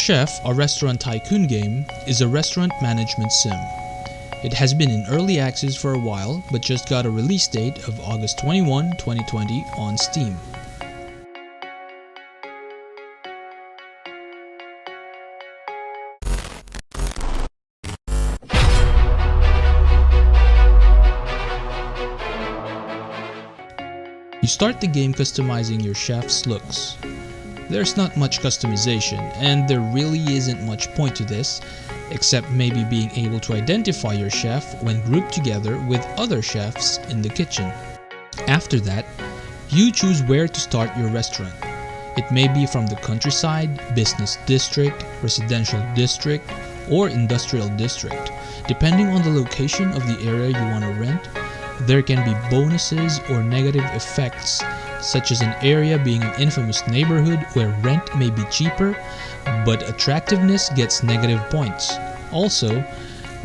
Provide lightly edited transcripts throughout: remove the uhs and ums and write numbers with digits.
Chef, a Restaurant Tycoon game, is a restaurant management sim. It has been in early access for a while, but just got a release date of August 21, 2020 on Steam. You start the game customizing your chef's looks. There's not much customization, and there really isn't much point to this, except maybe being able to identify your chef when grouped together with other chefs in the kitchen. After that, you choose where to start your restaurant. It may be from the countryside, business district, residential district, or industrial district. Depending on the location of the area you want to rent, there can be bonuses or negative effects, such as an area being an infamous neighborhood where rent may be cheaper, but attractiveness gets negative points. Also,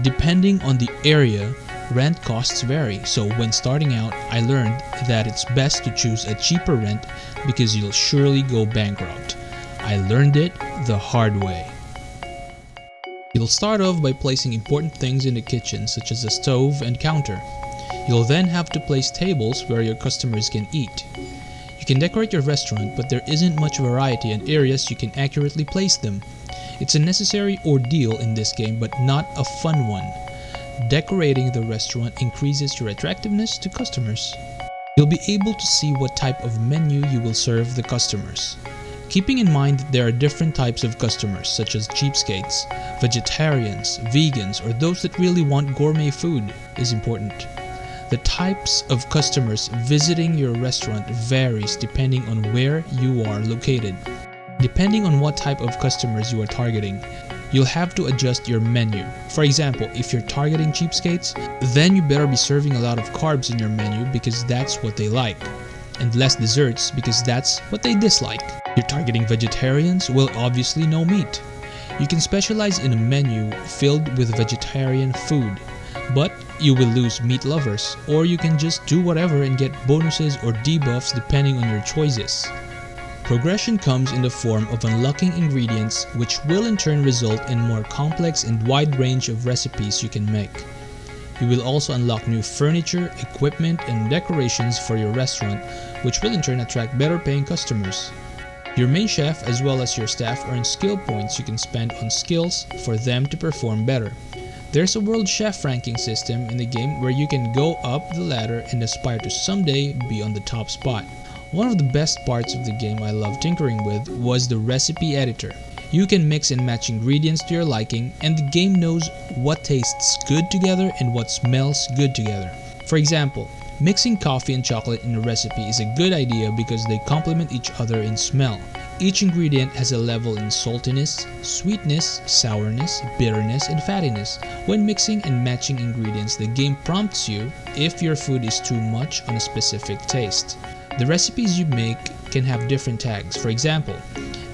depending on the area, rent costs vary, so when starting out, I learned that it's best to choose a cheaper rent because you'll surely go bankrupt. I learned it the hard way. You'll start off by placing important things in the kitchen, such as a stove and counter. You'll then have to place tables where your customers can eat. You can decorate your restaurant, but there isn't much variety in areas you can accurately place them. It's a necessary ordeal in this game, but not a fun one. Decorating the restaurant increases your attractiveness to customers. You'll be able to see what type of menu you will serve the customers. Keeping in mind that there are different types of customers, such as cheapskates, vegetarians, vegans, or those that really want gourmet food, is important. The types of customers visiting your restaurant varies depending on where you are located. Depending on what type of customers you are targeting, you'll have to adjust your menu. For example, if you're targeting cheapskates, then you better be serving a lot of carbs in your menu because that's what they like, and less desserts because that's what they dislike. You're targeting vegetarians? Well, obviously no meat. You can specialize in a menu filled with vegetarian food, but you will lose meat lovers, or you can just do whatever and get bonuses or debuffs depending on your choices. Progression comes in the form of unlocking ingredients, which will in turn result in more complex and wide range of recipes you can make. You will also unlock new furniture, equipment, and decorations for your restaurant, which will in turn attract better paying customers. Your main chef as well as your staff earn skill points you can spend on skills for them to perform better. There's a world chef ranking system in the game where you can go up the ladder and aspire to someday be on the top spot. One of the best parts of the game I love tinkering with was the recipe editor. You can mix and match ingredients to your liking, and the game knows what tastes good together and what smells good together. For example, mixing coffee and chocolate in a recipe is a good idea because they complement each other in smell. Each ingredient has a level in saltiness, sweetness, sourness, bitterness, and fattiness. When mixing and matching ingredients, the game prompts you if your food is too much on a specific taste. The recipes you make can have different tags. For example,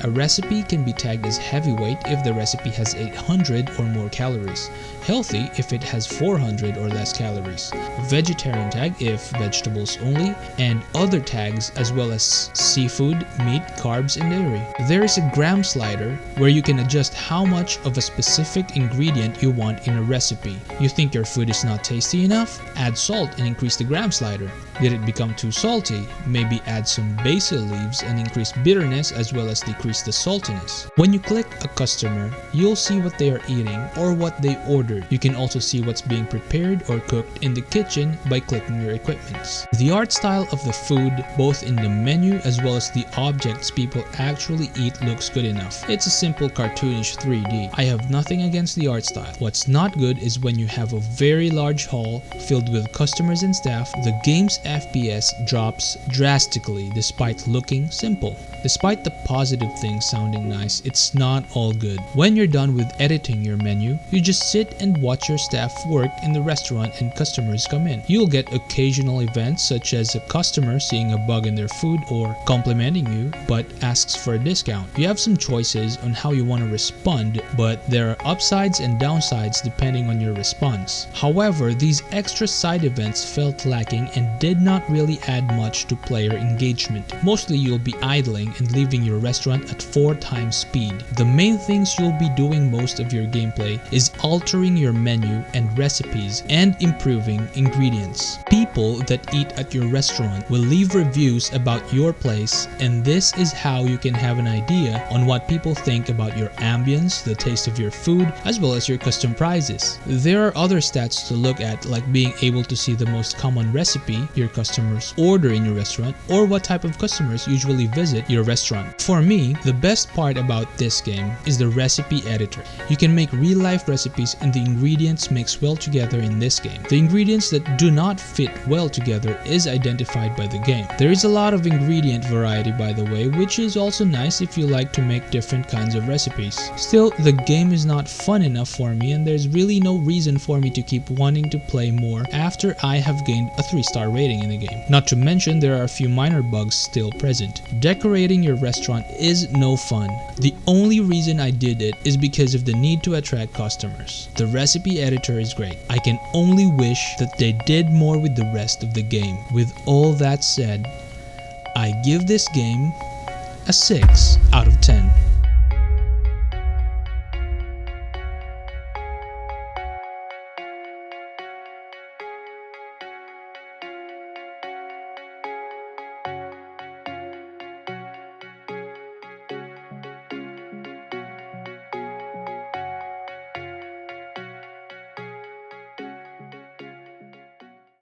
a recipe can be tagged as heavyweight if the recipe has 800 or more calories, healthy if it has 400 or less calories, vegetarian tag if vegetables only, and other tags as well as seafood, meat, carbs, and dairy. There is a gram slider where you can adjust how much of a specific ingredient you want in a recipe. You think your food is not tasty enough? Add salt and increase the gram slider. Did it become too salty? Maybe add some basil leaves and increase bitterness as well as decrease the saltiness. When you click a customer, you'll see what they are eating or what they ordered. You can also see what's being prepared or cooked in the kitchen by clicking your equipments. The art style of the food, both in the menu as well as the objects people actually eat, looks good enough. It's a simple cartoonish 3D. I have nothing against the art style. What's not good is when you have a very large hall filled with customers and staff, the game's FPS drops drastically despite looking simple. Despite the positive things sounding nice, it's not all good. When you're done with editing your menu, you just sit and watch your staff work in the restaurant and customers come in. You'll get occasional events such as a customer seeing a bug in their food or complimenting you but asks for a discount. You have some choices on how you want to respond, but there are upsides and downsides depending on your response. However, these extra side events felt lacking and did not really add much to player engagement. Mostly you'll be idling opening and leaving your restaurant at 4 times speed. The main things you'll be doing most of your gameplay is altering your menu and recipes and improving ingredients. People that eat at your restaurant will leave reviews about your place, and this is how you can have an idea on what people think about your ambience, the taste of your food, as well as your custom prices. There are other stats to look at, like being able to see the most common recipe your customers order in your restaurant, or what type of customers usually visit your restaurant. For me, the best part about this game is the recipe editor. You can make real-life recipes and the ingredients mix well together in this game. The ingredients that do not fit well together is identified by the game. There is a lot of ingredient variety, by the way, which is also nice if you like to make different kinds of recipes. Still, the game is not fun enough for me, and there's really no reason for me to keep wanting to play more after I have gained a 3-star rating in the game. Not to mention, there are a few minor bugs still present. Decorating your restaurant is no fun. The only reason I did it is because of the need to attract customers. The recipe editor is great. I can only wish that they did more with the rest of the game. With all that said, I give this game a 6 out of 10.